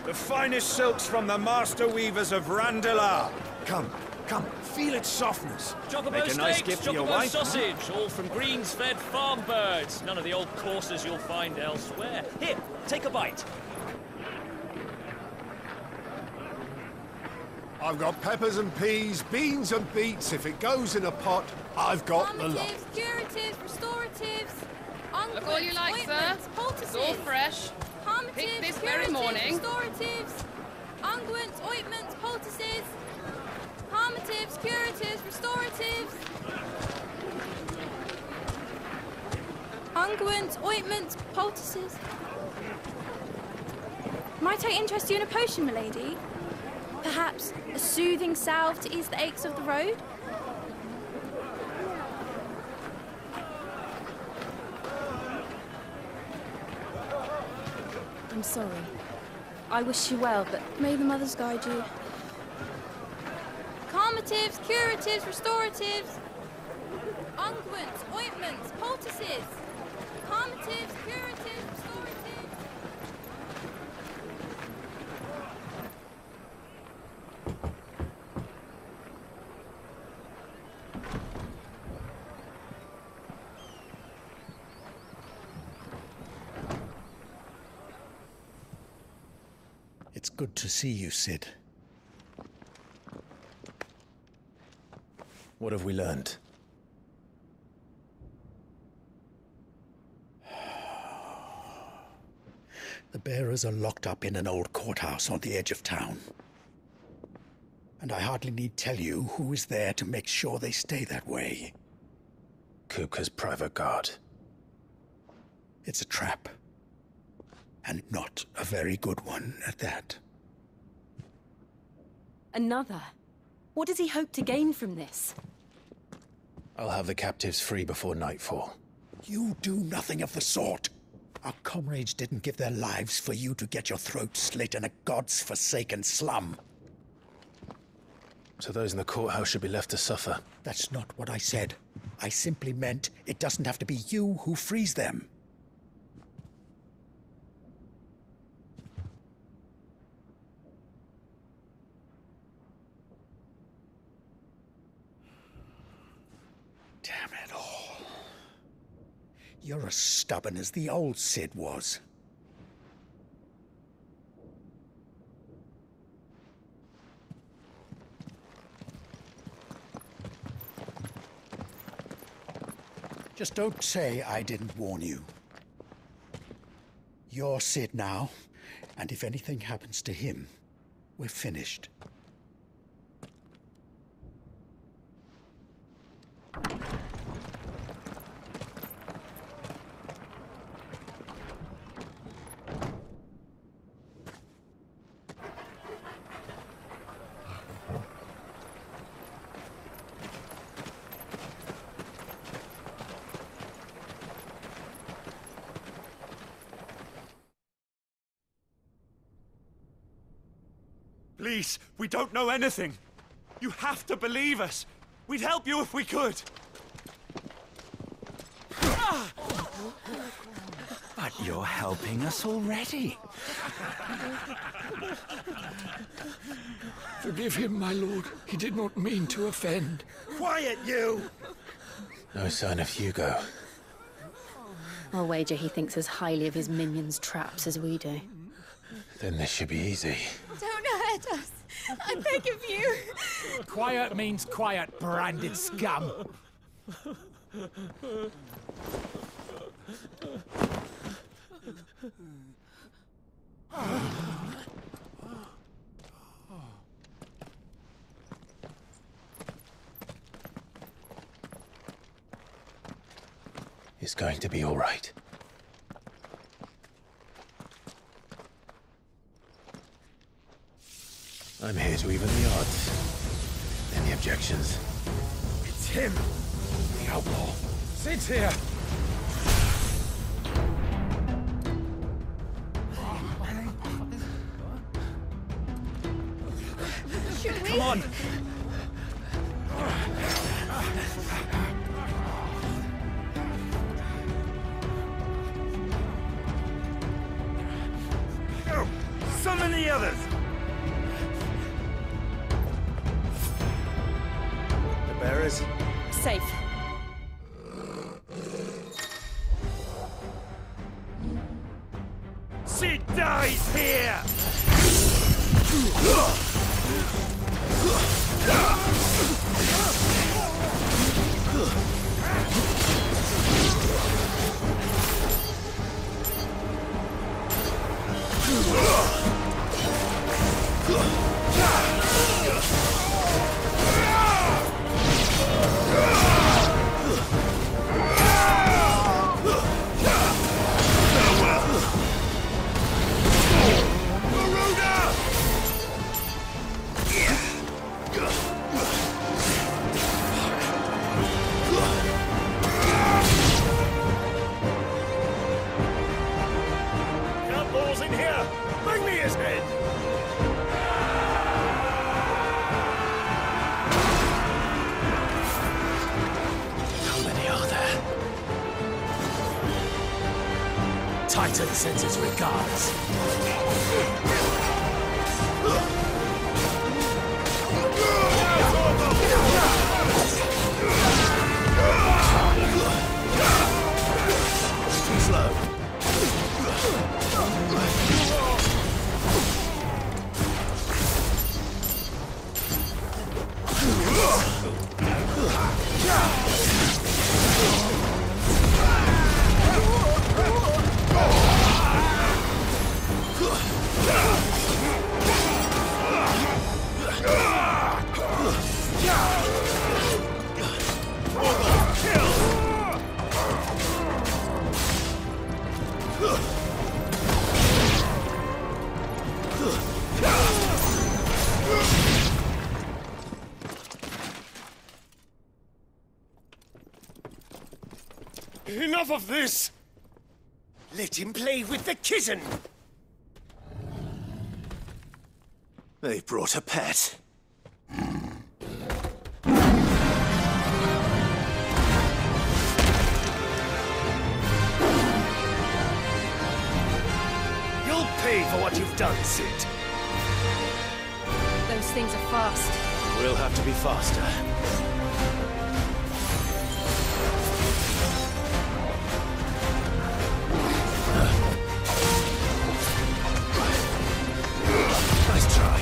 The finest silks from the master weavers of Randelar. Come, come, feel its softness. Chocobo Make a nice steaks, gift for your chocobo wife. sausage, all from greens-fed farm birds. None of the old courses you'll find elsewhere. Here, take a bite. I've got peppers and peas, beans and beets. If it goes in a pot, I've got the lot. Curatives, restoratives, Look all you like, sir. It's all fresh. Pick this very morning. Restoratives, unguents, ointments, poultices, palmatives, curatives, restoratives, unguents, ointments, poultices. Might I interest you in a potion, milady? Perhaps a soothing salve to ease the aches of the road? I'm sorry. I wish you well, but may the mothers guide you. Calmatives, curatives, restoratives, unguents, ointments, poultices, calmatives, curatives, restoratives. It's good to see you, Cid. What have we learned? The bearers are locked up in an old courthouse on the edge of town. And I hardly need tell you who is there to make sure they stay that way. Kupka's private guard. It's a trap. And not a very good one at that. Another? What does he hope to gain from this? I'll have the captives free before nightfall. You do nothing of the sort. Our comrades didn't give their lives for you to get your throat slit in a god's-forsaken slum. So those in the courthouse should be left to suffer? That's not what I said. I simply meant it doesn't have to be you who frees them. Damn it all. You're as stubborn as the old Cid was. Just don't say I didn't warn you. You're Cid now, and if anything happens to him, we're finished. Please, we don't know anything. You have to believe us. We'd help you if we could. But you're helping us already. Forgive him, my lord. He did not mean to offend. Quiet, you! No sign of Hugo. I'll wager he thinks as highly of his minions' traps as we do. Then this should be easy. Don't hurt us. I beg of you. Quiet means quiet, branded scum. It's going to be all right. I'm here to even the odds. Any objections? It's him, the outlaw. Sid's here. Should we? Come on. Summon the others! The bearers? Safe. She dies here! Balls in here! Bring me his head! How many are there? Titan sends his regards. Too slow. Enough of this! Let him play with the kitten! They brought a pet. You'll pay for what you've done, Sid. Those things are fast. We'll have to be faster. Nice try.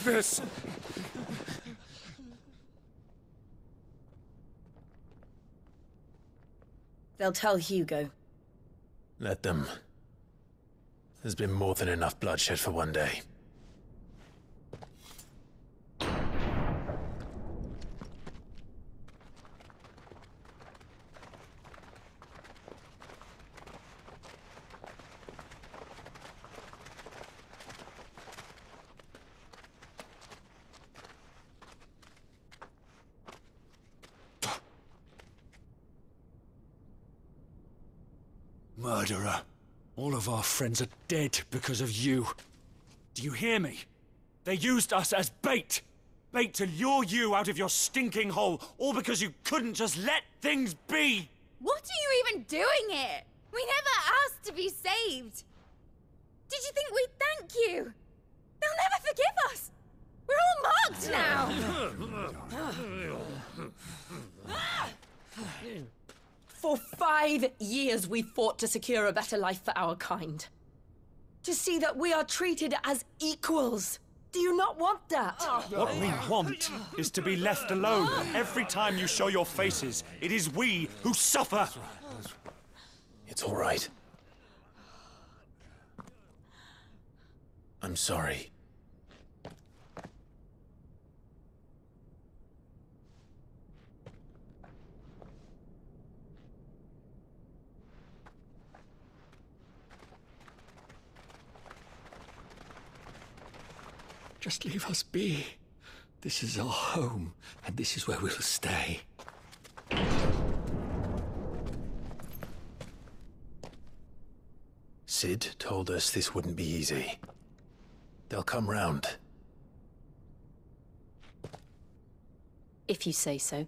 this! They'll tell Hugo. Let them. There's been more than enough bloodshed for one day. Murderer. All of our friends are dead because of you. Do you hear me? They used us as bait. Bait to lure you out of your stinking hole, all because you couldn't just let things be. What are you even doing here? We never asked to be saved. Did you think we'd thank you? They'll never forgive us. We're all marked now. For 5 years we fought to secure a better life for our kind. To see that we are treated as equals. Do you not want that? What we want is to be left alone. Every time you show your faces, it is we who suffer. It's all right. I'm sorry. Just leave us be. This is our home, and this is where we'll stay. Sid told us this wouldn't be easy. They'll come round. If you say so.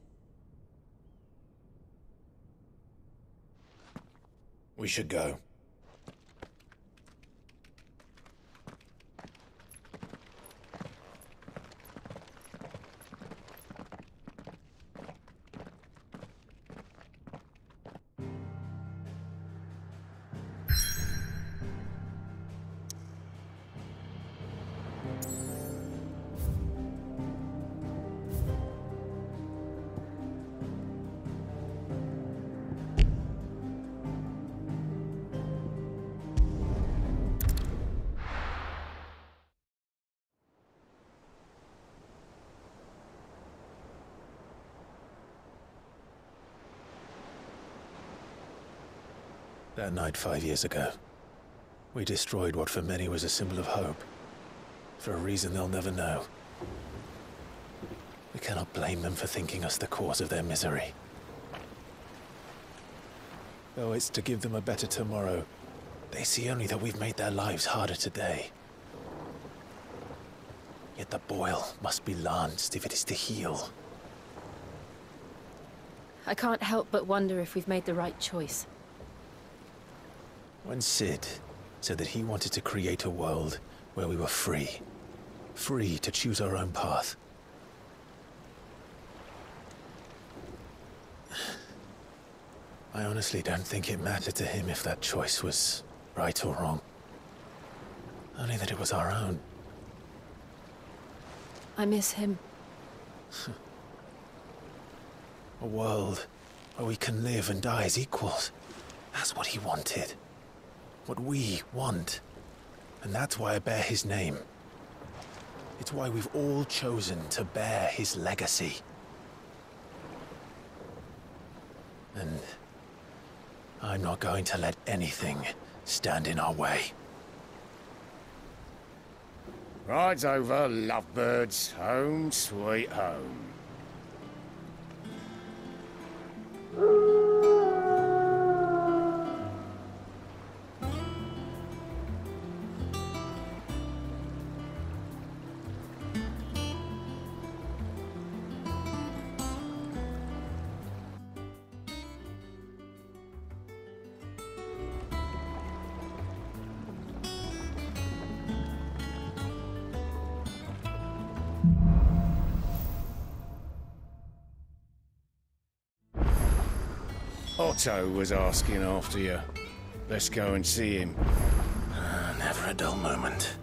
We should go. That night 5 years ago, we destroyed what for many was a symbol of hope. For a reason they'll never know. We cannot blame them for thinking us the cause of their misery. Though it's to give them a better tomorrow, they see only that we've made their lives harder today. Yet the boil must be lanced if it is to heal. I can't help but wonder if we've made the right choice. When Sid said that he wanted to create a world where we were free. Free to choose our own path. I honestly don't think it mattered to him if that choice was right or wrong. Only that it was our own. I miss him. A world where we can live and die as equals. That's what he wanted. What we want. And that's why I bear his name. It's why we've all chosen to bear his legacy. And I'm not going to let anything stand in our way. Rides over, lovebirds, home sweet home. Otto was asking after you. Let's go and see him. Never a dull moment.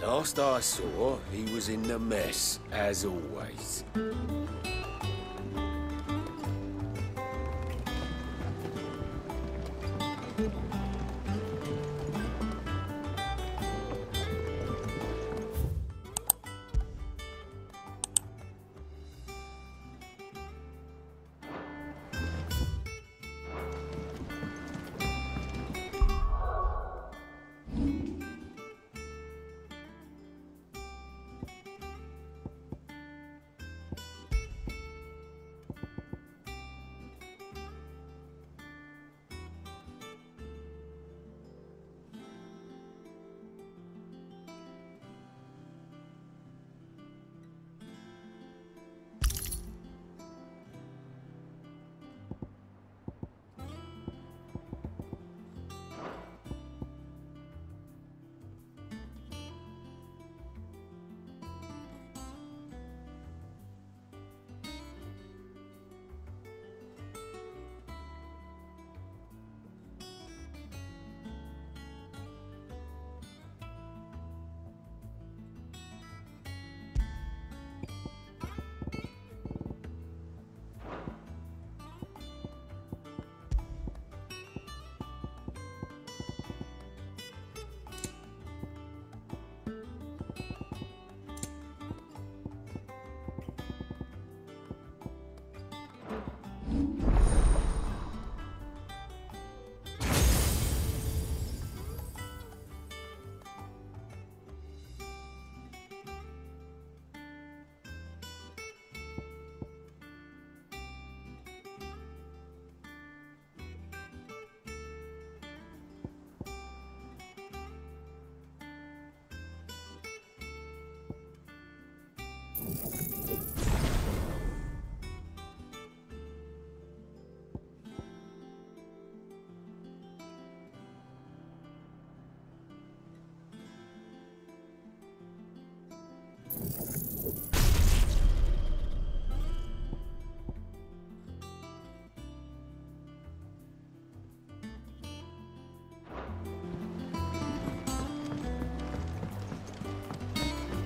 Last I saw, he was in the mess, as always.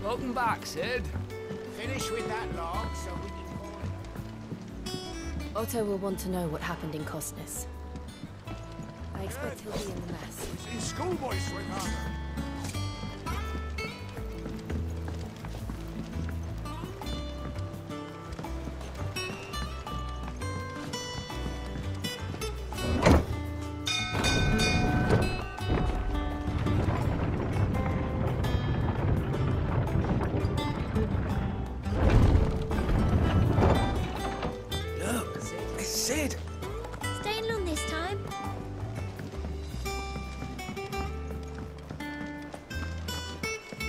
Welcome back, Sid. Finish with that log so we can call it. Otto will want to know what happened in Costness. I expect he'll be in the mess. It's in schoolboy sweetheart. Staying long this time?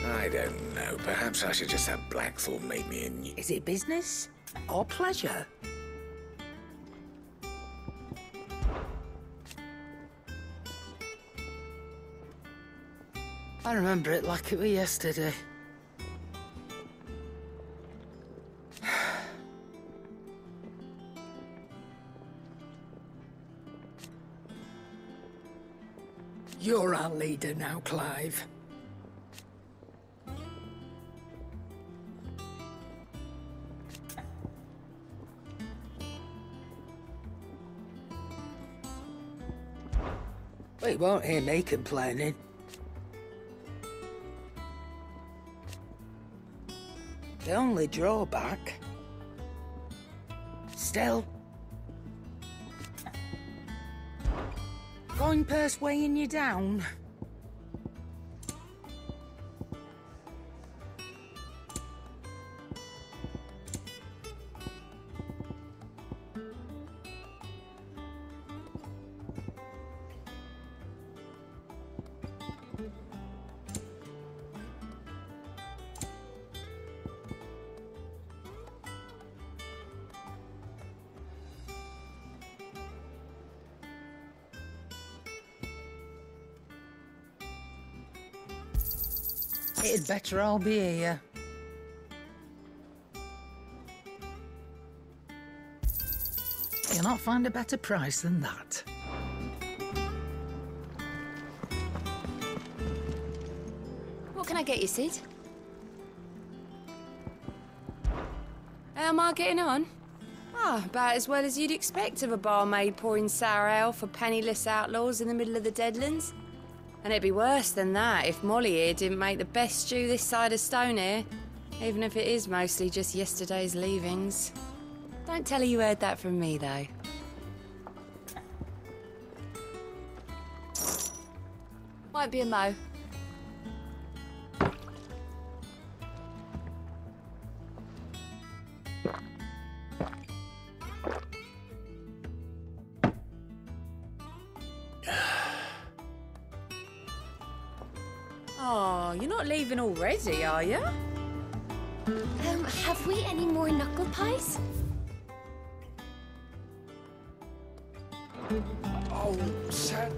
I don't know. Perhaps I should just have Blackthorn make me a new... Is it business or pleasure? I remember it like it was yesterday. You're our leader now, Clive. We won't hear me complaining. The only drawback... Still... Coin purse weighing you down. It'd better all be here. You'll not find a better price than that. What What can I get you, Sid? How am I getting on? Ah, about as well as you'd expect of a barmaid pouring sour ale for penniless outlaws in the middle of the Deadlands. And it'd be worse than that if Molly here didn't make the best stew this side of Stone here, even if it is mostly just yesterday's leavings. Don't tell her you heard that from me, though. Might be a mo. Oh, you're not leaving already, are you? Have we any more knuckle pies? Oh, Sam.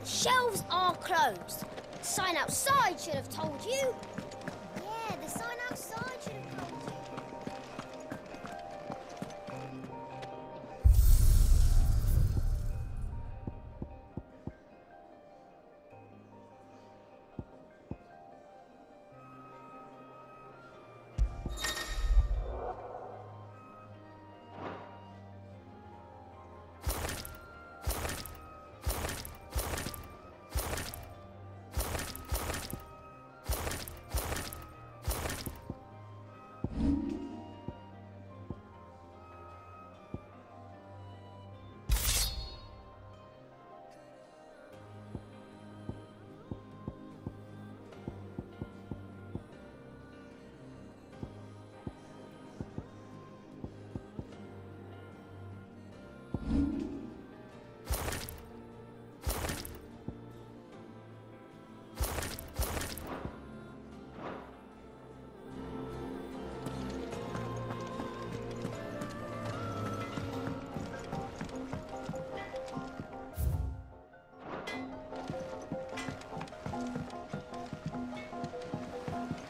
Shelves are closed. The sign outside should have told you. Yeah, the sign outside should have told you.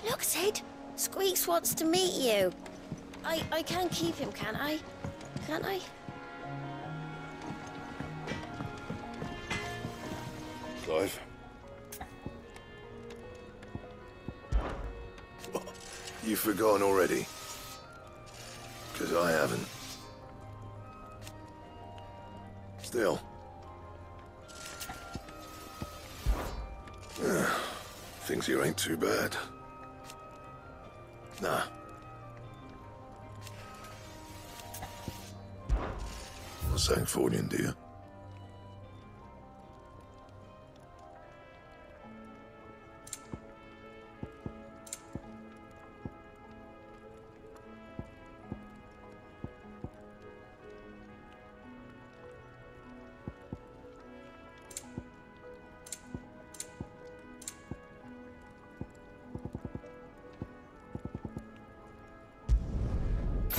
Look, Sid. Squeaks wants to meet you. I can't keep him, can I? Can't I? Clive? You've forgotten already? Because I haven't. Still. Things here ain't too bad. Nah. Not Sangfordian, do you?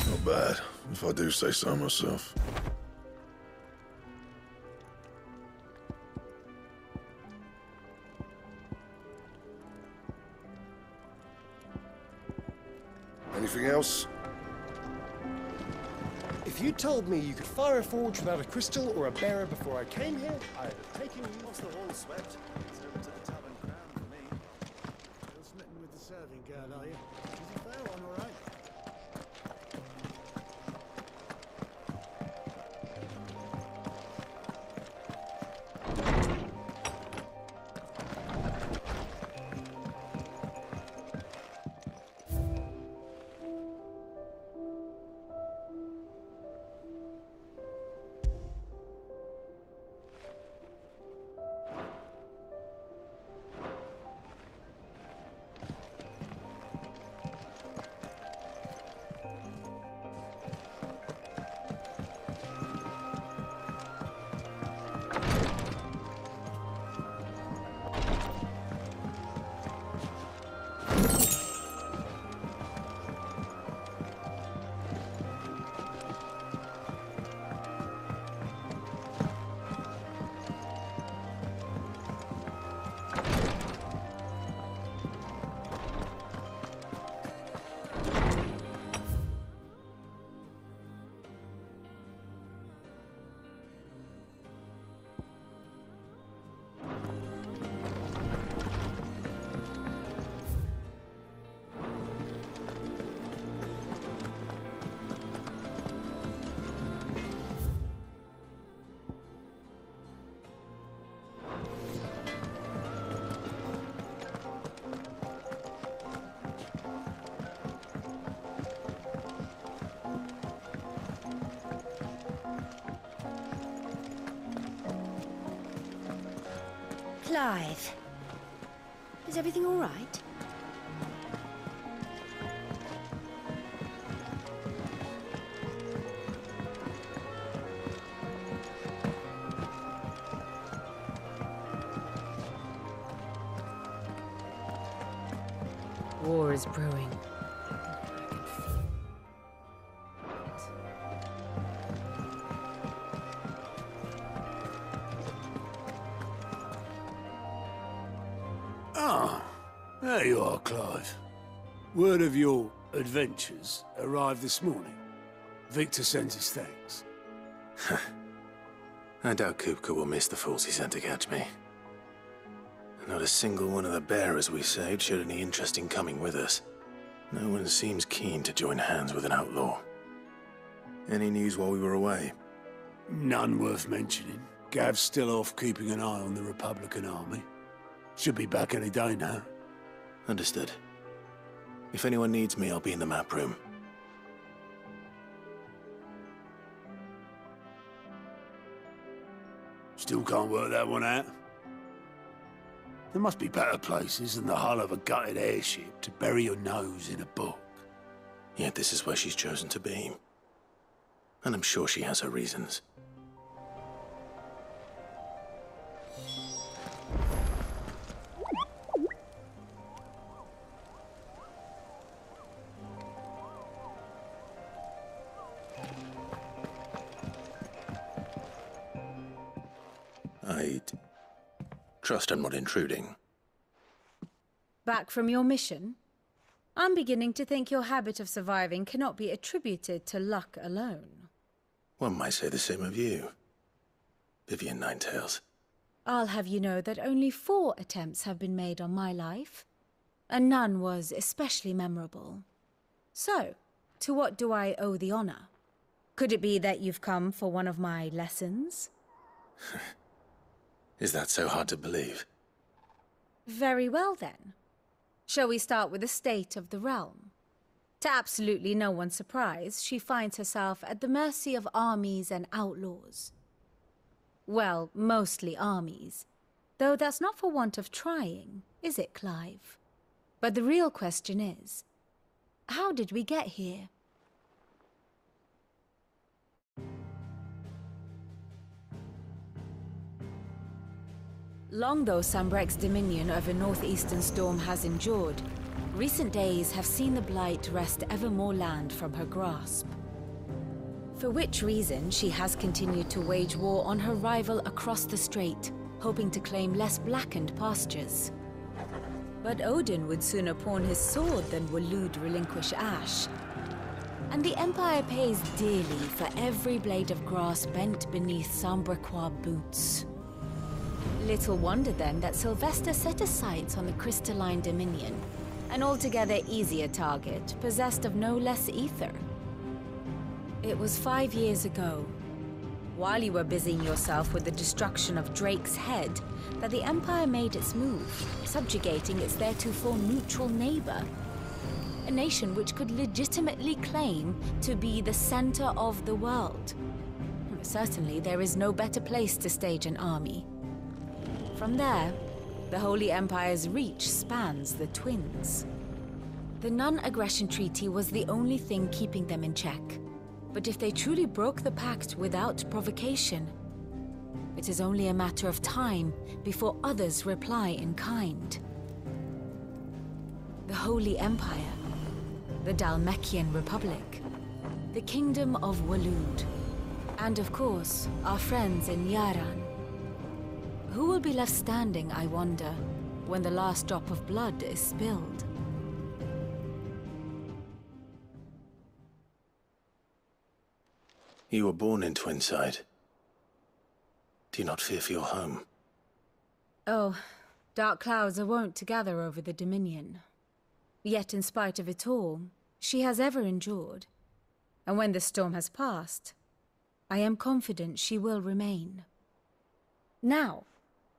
Not bad, if I do say so myself. Anything else? If you told me you could fire a forge without a crystal or a bearer before I came here, I'd have taken you. Once the hall swept, it's over to the tavern crown for me. Still smitten with the serving girl, are you? She's a fair one, all right. Clive, is everything all right? War is brewing. Ah, there you are, Clive. Word of your adventures arrived this morning. Victor sends his thanks. I doubt Kupka will miss the fools he sent to catch me. Not a single one of the bearers we saved showed any interest in coming with us. No one seems keen to join hands with an outlaw. Any news while we were away? None worth mentioning. Gav's still off keeping an eye on the Republican army. Should be back any day now. Understood. If anyone needs me, I'll be in the map room. Still can't work that one out. There must be better places than the hull of a gutted airship to bury your nose in a book. Yet this is where she's chosen to be. And I'm sure she has her reasons. I trust I'm not intruding. Back from your mission? I'm beginning to think your habit of surviving cannot be attributed to luck alone. One might say the same of you, Vivian Ninetails. I'll have you know that only 4 attempts have been made on my life, and none was especially memorable. So, to what do I owe the honor? Could it be that you've come for one of my lessons? Is that so hard to believe? Very well, then. Shall we start with the state of the realm? To absolutely no one's surprise, she finds herself at the mercy of armies and outlaws. Well, mostly armies. Though that's not for want of trying, is it, Clive? But the real question is, how did we get here? Long though Sambrek's dominion over northeastern Storm has endured, recent days have seen the Blight wrest ever more land from her grasp. For which reason she has continued to wage war on her rival across the strait, hoping to claim less blackened pastures. But Odin would sooner pawn his sword than Waloed relinquish Ash. And the Empire pays dearly for every blade of grass bent beneath Sambrequois boots. Little wonder then that Sylvester set his sights on the crystalline dominion, an altogether easier target, possessed of no less ether. It was 5 years ago, while you were busying yourself with the destruction of Drake's head, that the Empire made its move, subjugating its theretofore neutral neighbor. A nation which could legitimately claim to be the center of the world. Certainly, there is no better place to stage an army. From there, the Holy Empire's reach spans the Twins. The non-aggression treaty was the only thing keeping them in check. But if they truly broke the pact without provocation, it is only a matter of time before others reply in kind. The Holy Empire, the Dhalmekian Republic, the Kingdom of Waloed, and of course, our friends in Yaran. Who will be left standing, I wonder, when the last drop of blood is spilled? You were born in Twinside. Do you not fear for your home? Oh, dark clouds are wont to gather over the Dominion. Yet in spite of it all, she has ever endured. And when the storm has passed, I am confident she will remain. Now,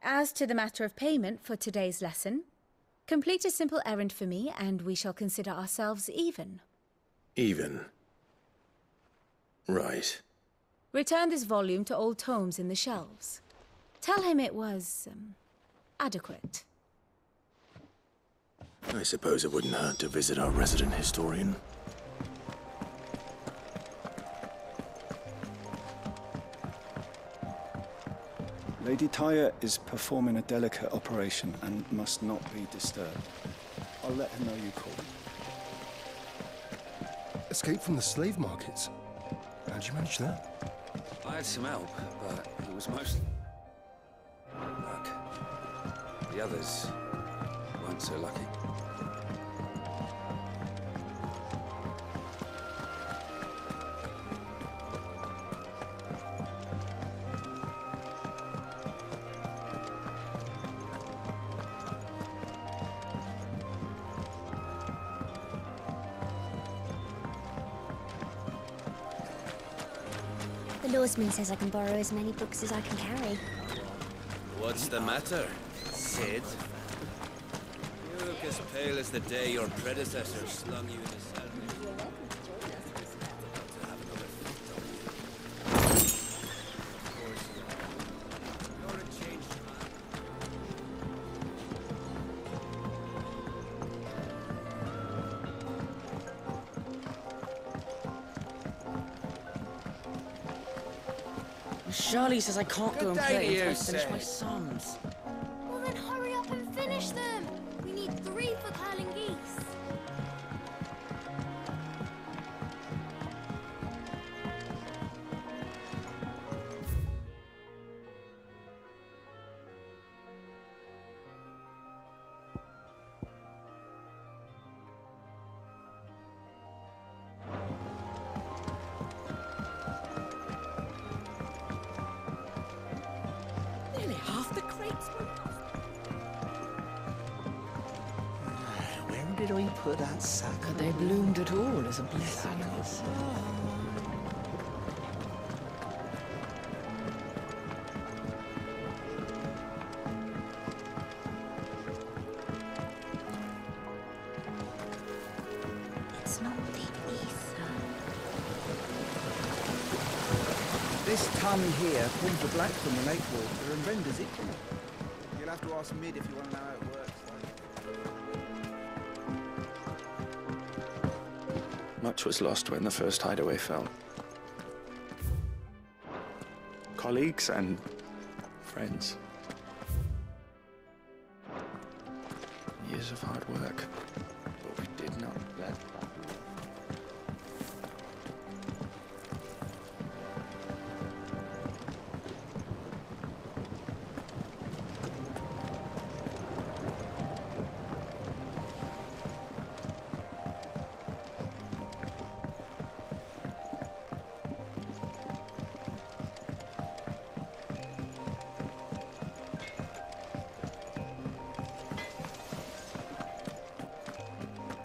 as to the matter of payment for today's lesson, complete a simple errand for me and we shall consider ourselves even. Even? Right. Return this volume to old tomes in the shelves. Tell him it was, adequate? I suppose it wouldn't hurt to visit our resident historian. Lady Tyre is performing a delicate operation and must not be disturbed. I'll let her know you called. Escape from the slave markets. How'd you manage that? I had some help, but it was mostly luck. The others weren't so lucky. The lawsman says I can borrow as many books as I can carry. What's the matter, Sid? You look as pale as the day your predecessor slung you in the cell. Charlie says I can't go and play until I finish Sid. my sums. Well then hurry up and finish them. We need 3 for curling geese. Nearly half the crates were lost. Where did I put that sack? But they bloomed at all as a blessing. It's not the ether. This ton here pulls the black from the lake water and renders it clear. You'll have to ask Mid if you want to know how it works. Much was lost when the first hideaway fell. Colleagues and friends. Years of hard work, but we did not let.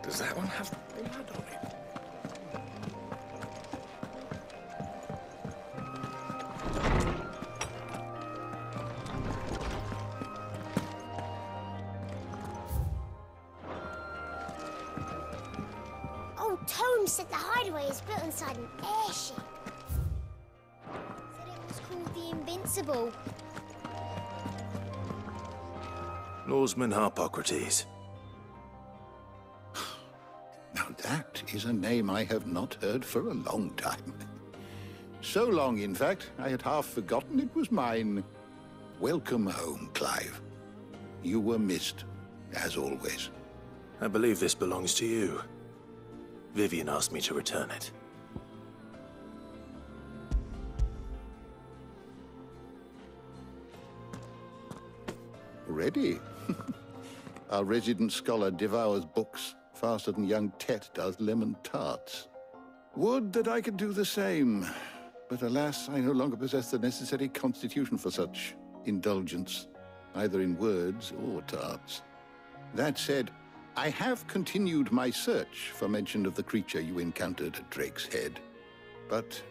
Does that one have blood on it? Old Tome said the hideaway is built inside an airship. Said it was called the Invincible. Lawsman Harpocrates. Now that is a name I have not heard for a long time. So long, in fact, I had half forgotten it was mine. Welcome home, Clive. You were missed, as always. I believe this belongs to you. Vivian asked me to return it. Ready? Our resident scholar devours books faster than young Tet does lemon tarts. Would that I could do the same. But alas, I no longer possess the necessary constitution for such indulgence, either in words or tarts. That said, I have continued my search for mention of the creature you encountered at Drake's Head. But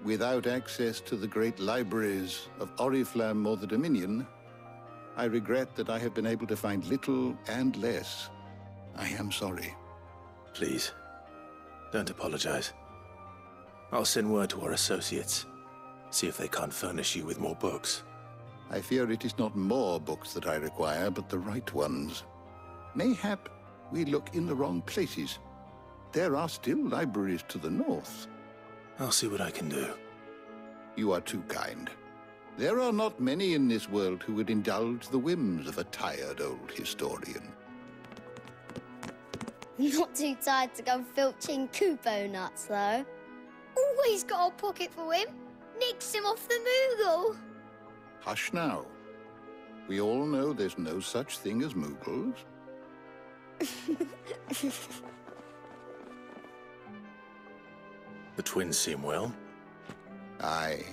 without access to the great libraries of Oriflamme or the Dominion, I regret that I have been able to find little and less. I am sorry. Please, don't apologize. I'll send word to our associates, see if they can't furnish you with more books. I fear it is not more books that I require, but the right ones. Mayhap we look in the wrong places. There are still libraries to the north. I'll see what I can do. You are too kind. There are not many in this world who would indulge the whims of a tired old historian. Not too tired to go filching Kupo nuts, though. Always got a pocket for him. Nicks him off the Moogle. Hush now. We all know there's no such thing as Moogles. The twins seem well. Aye.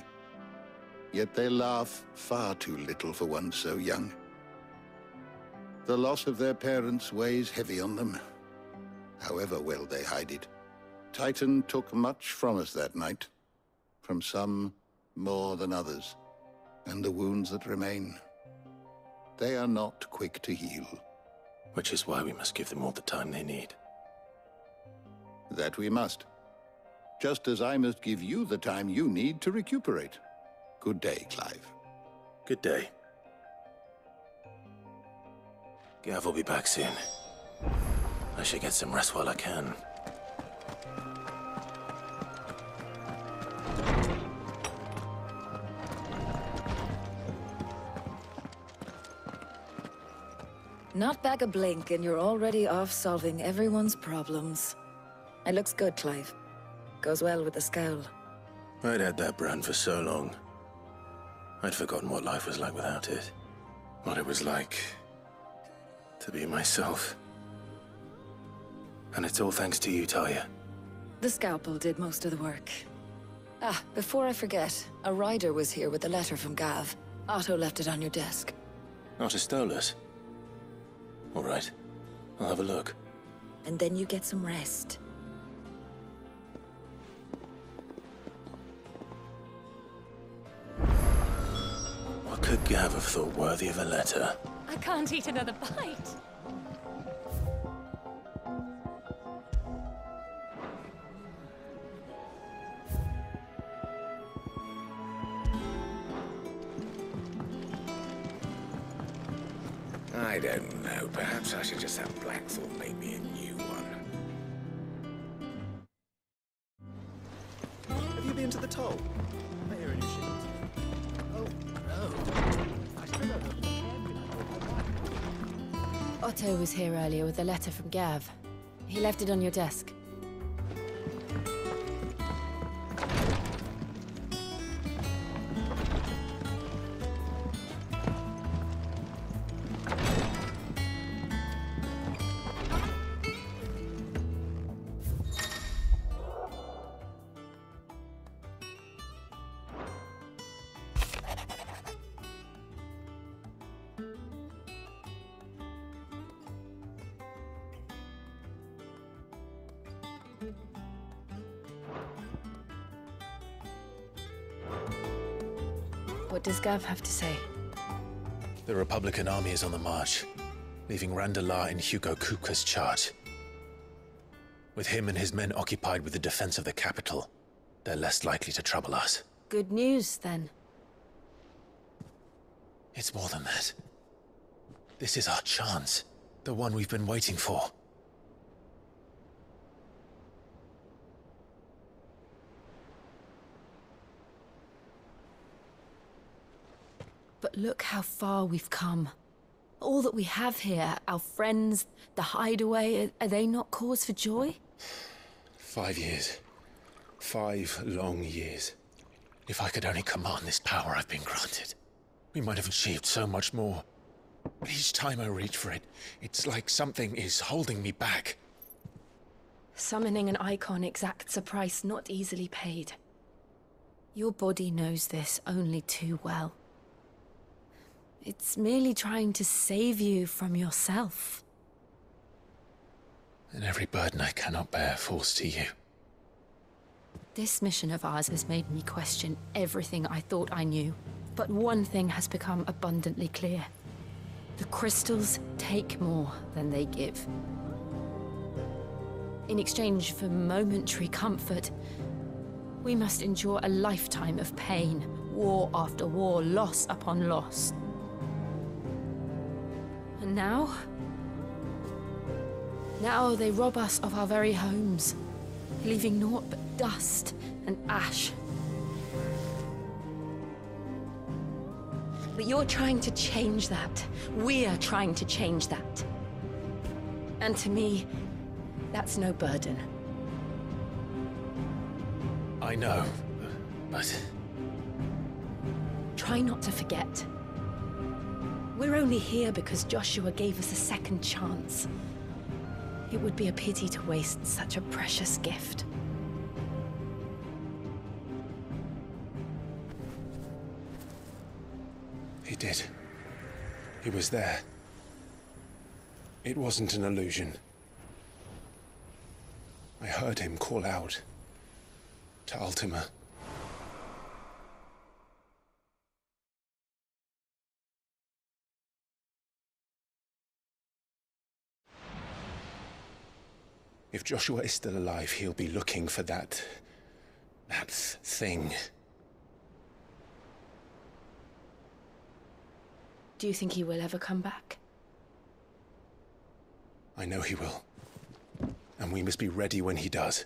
Yet they laugh far too little for one so young. The loss of their parents weighs heavy on them, however well they hide it. Titan took much from us that night, from some more than others, and the wounds that remain, they are not quick to heal. Which is why we must give them all the time they need. That we must. Just as I must give you the time you need to recuperate. Good day, Clive. Good day. Gav will be back soon. I should get some rest while I can. Not back a blink and you're already off solving everyone's problems. It looks good, Clive. Goes well with the scowl. I'd had that brand for so long. I'd forgotten what life was like without it. What it was like to be myself. And it's all thanks to you, Talia. The scalpel did most of the work. Ah, before I forget, a rider was here with a letter from Gav. Otto left it on your desk. Otto stole it. All right. I'll have a look. And then you get some rest. What could Gav have thought worthy of a letter? I can't eat another bite. I don't know. Perhaps I should just have Blackthorn make me a new one. Have you been to the toll? I hear a new shipment. Oh, no. I still don't know. Otto was here earlier with a letter from Gav. He left it on your desk. What does Gav have to say? The Republican army is on the march, leaving Randalar in Hugo Kuka's charge. With him and his men occupied with the defense of the capital, they're less likely to trouble us. Good news, then. It's more than that. This is our chance. The one we've been waiting for. But look how far we've come. All that we have here, our friends, the hideaway, are they not cause for joy? 5 years. 5 long years. If I could only command this power I've been granted, we might have achieved so much more. But each time I reach for it, it's like something is holding me back. Summoning an icon exacts a price not easily paid. Your body knows this only too well. It's merely trying to save you from yourself. And every burden I cannot bear falls to you. This mission of ours has made me question everything I thought I knew. But one thing has become abundantly clear. The crystals take more than they give. In exchange for momentary comfort, we must endure a lifetime of pain, war after war, loss upon loss. And now? Now they rob us of our very homes, leaving naught but dust and ash. But you're trying to change that. We're trying to change that. And to me, that's no burden. I know, but... Try not to forget. We're only here because Joshua gave us a second chance. It would be a pity to waste such a precious gift. He did. He was there. It wasn't an illusion. I heard him call out to Ultima. If Joshua is still alive, he'll be looking for that thing. Do you think he will ever come back? I know he will. And we must be ready when he does.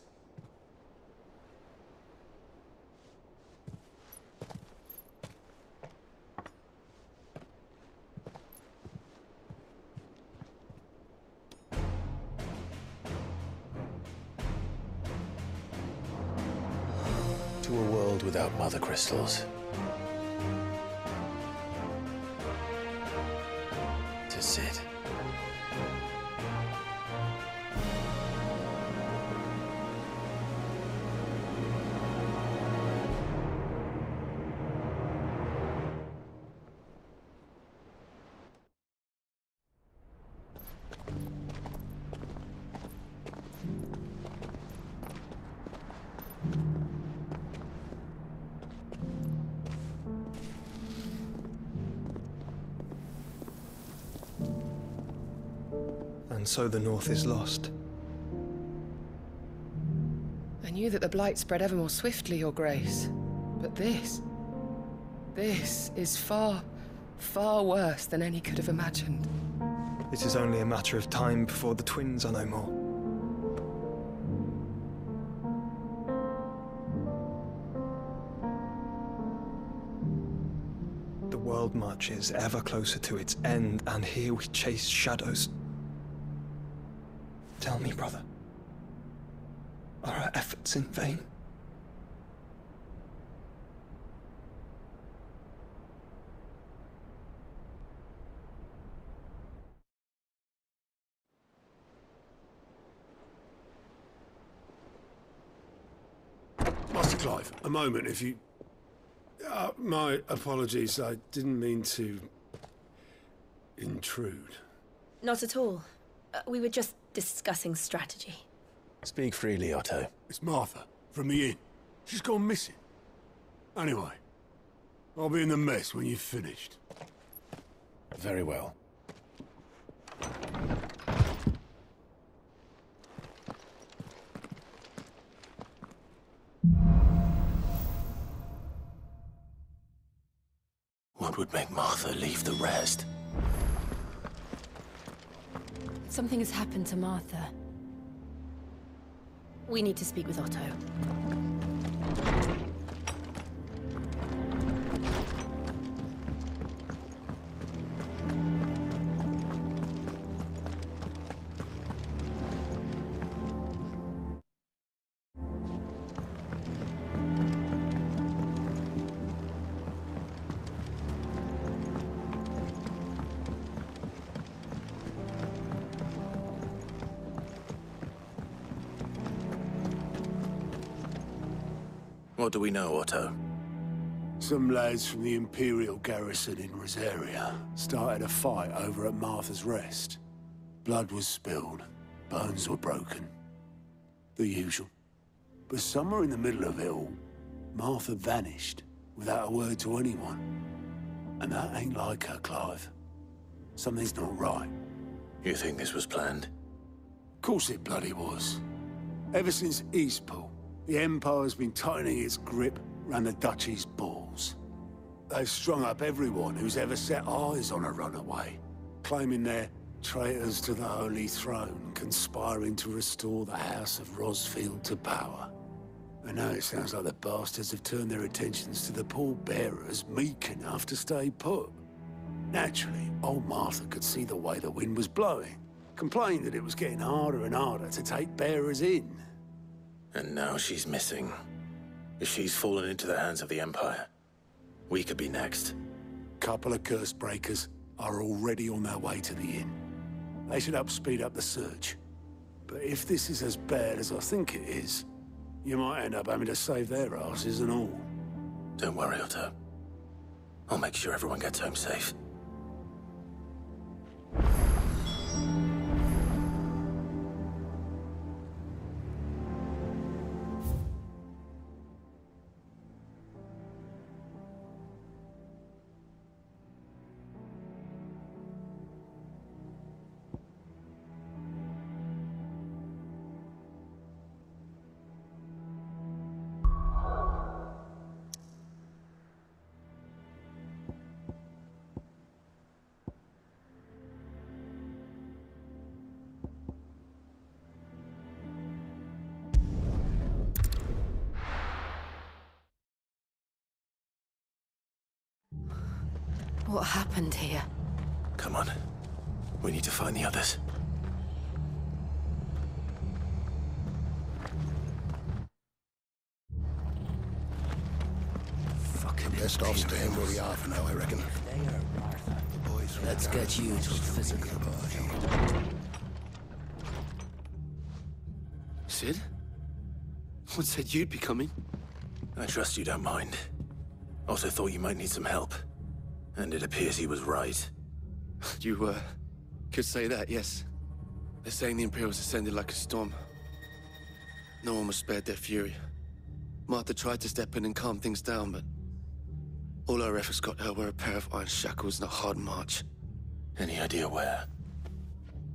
To a world without mother crystals. To Sid. And so the North is lost. I knew that the Blight spread ever more swiftly, Your Grace. But this is far, far worse than any could have imagined. It is only a matter of time before the twins are no more. The world marches ever closer to its end, and here we chase shadows. Tell me, brother, are our efforts in vain? Master Clive, a moment, if you... my apologies, I didn't mean to... intrude. Not at all. We were just discussing strategy. Speak freely, Otto. It's Martha, from the inn. She's gone missing. Anyway, I'll be in the mess when you've finished. Very well. What would make Martha leave the rest? Something has happened to Martha. We need to speak with Otto. What do we know, Otto? Some lads from the Imperial garrison in Rosaria started a fight over at Martha's Rest. Blood was spilled, bones were broken. The usual. But somewhere in the middle of it all, Martha vanished without a word to anyone. And that ain't like her, Clive. Something's not right. You think this was planned? Of course it bloody was. Ever since Eastpool, the Empire's been tightening its grip around the Duchy's balls. They've strung up everyone who's ever set eyes on a runaway, claiming they're traitors to the Holy Throne, conspiring to restore the House of Rosfield to power. And now it sounds like the bastards have turned their attentions to the pallbearers meek enough to stay put. Naturally, old Martha could see the way the wind was blowing, complained that it was getting harder and harder to take bearers in. And now she's missing. If she's fallen into the hands of the Empire, we could be next. Couple of curse breakers are already on their way to the inn. They should help speed up the search. But if this is as bad as I think it is, you might end up having to save their asses and all. Don't worry, Otto. I'll make sure everyone gets home safe. What happened here? Come on. We need to find the others. Fucking best off staying where we are for now, I reckon. Let's get you to a physical body. Sid? What said you'd be coming? I trust you don't mind. Also thought you might need some help. And it appears he was right. You, could say that, yes. They're saying the Imperials ascended like a storm. No one was spared their fury. Martha tried to step in and calm things down, but all our efforts got her were a pair of iron shackles and a hard march. Any idea where?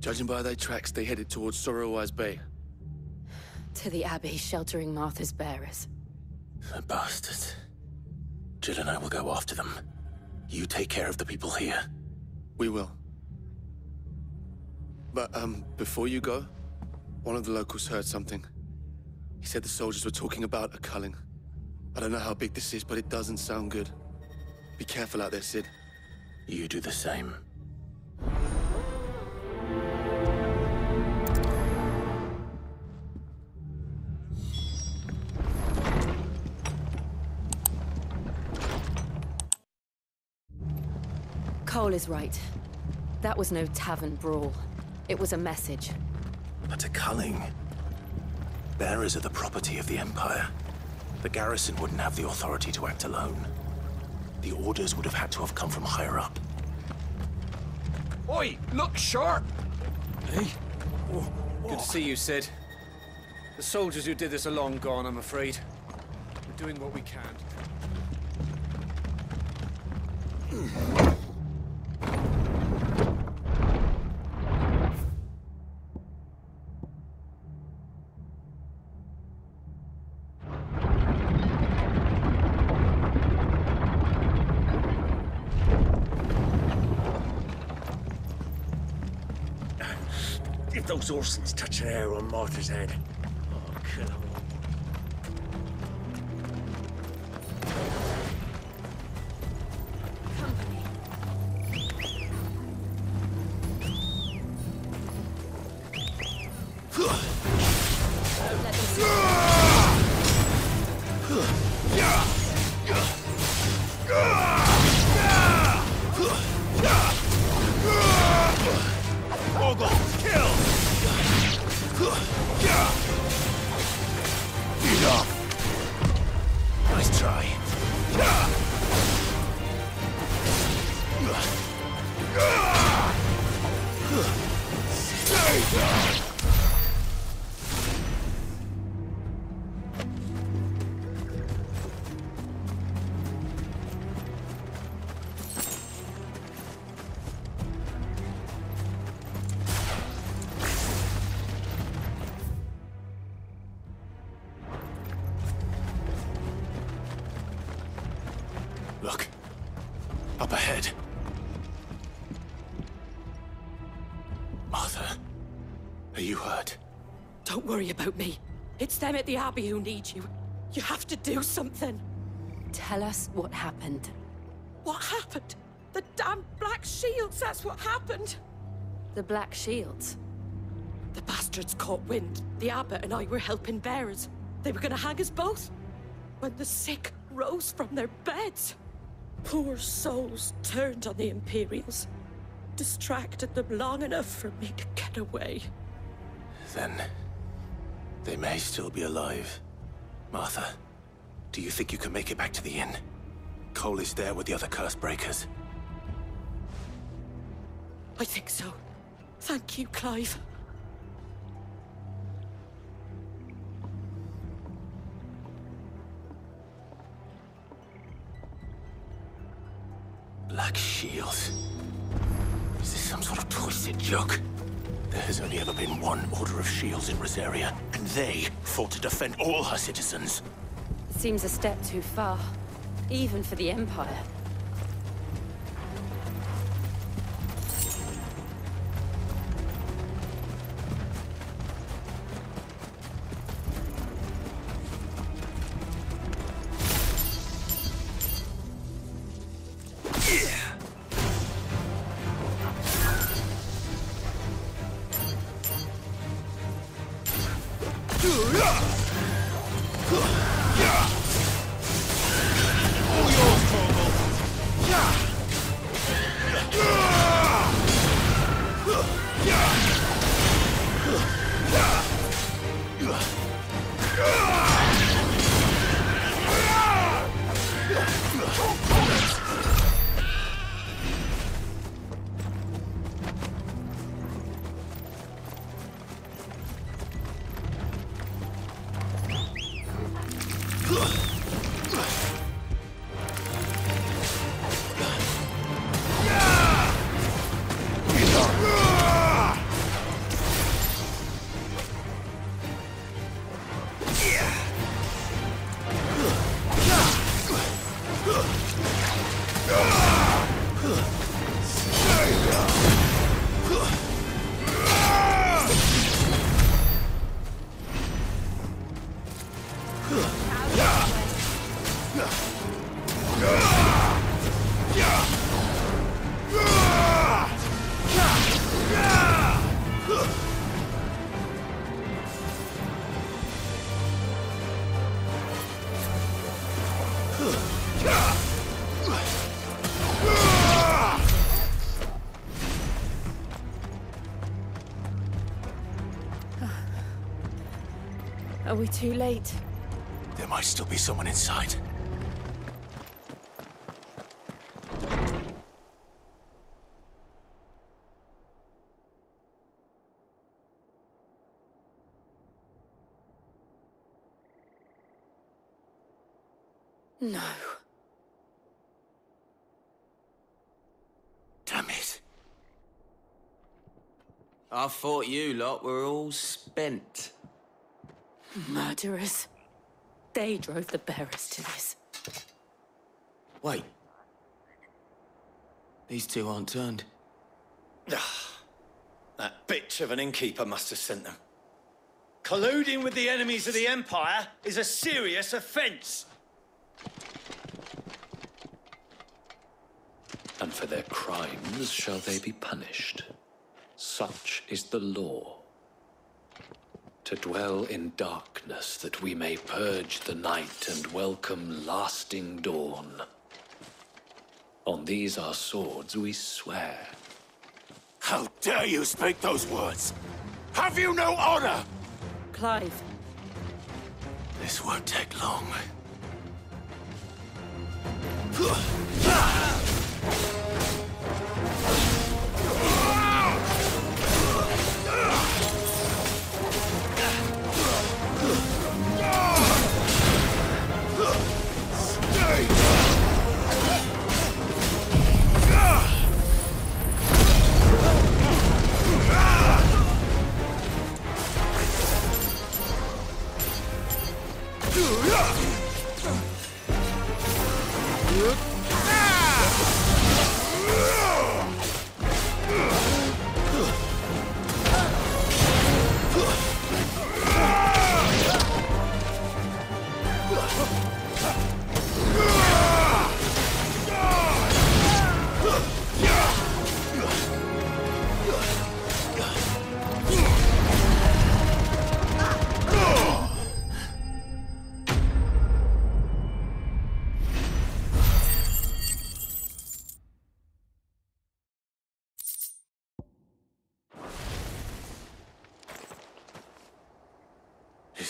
Judging by their tracks, they headed towards Sorrowwise Bay. To the Abbey, sheltering Martha's bearers. The bastards. Jill and I will go after them. You take care of the people here. We will. But, before you go, one of the locals heard something. He said the soldiers were talking about a culling. I don't know how big this is, but it doesn't sound good. Be careful out there, Sid. You do the same. Cole is right. That was no tavern brawl. It was a message. But a culling. Bearers are the property of the Empire. The garrison wouldn't have the authority to act alone. The orders would have had to have come from higher up. Oi, look sharp! Hey? Good to see you, Sid. The soldiers who did this are long gone, I'm afraid. We're doing what we can. If those Orsons touch an arrow on Martha's head, I'll kill them all. Up ahead. Martha, are you hurt? Don't worry about me. It's them at the Abbey who need you. You have to do something. Tell us what happened. What happened? The damn Black Shields, that's what happened. The Black Shields? The bastards caught wind. The abbot and I were helping bearers. They were gonna hang us both. When the sick rose from their beds, poor souls turned on the Imperials. Distracted them long enough for me to get away. Then they may still be alive. Martha, do you think you can make it back to the inn? Cole is there with the other curse breakers. I think so. Thank you, Clive. Black Shields. Is this some sort of twisted joke? There has only ever been one Order of Shields in Rosaria, and they fought to defend all her citizens. Seems a step too far, even for the Empire. Are we too late? There might still be someone inside. No. Damn it. I thought you lot were all spent. Murderers. They drove the bearers to this. Wait. These two aren't turned. That bitch of an innkeeper must have sent them. Colluding with the enemies of the Empire is a serious offense. And for their crimes shall they be punished. Such is the law. To dwell in darkness that we may purge the night and welcome lasting dawn. On these our swords we swear. How dare you speak those words? Have you no honor? Clive. This won't take long.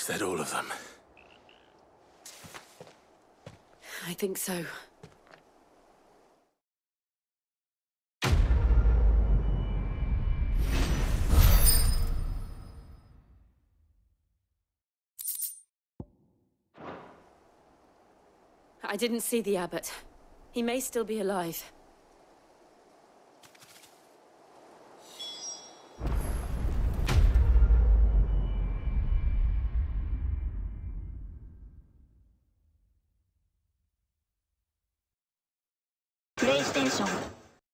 Is that all of them? I think so. I didn't see the abbot. He may still be alive. PlayStation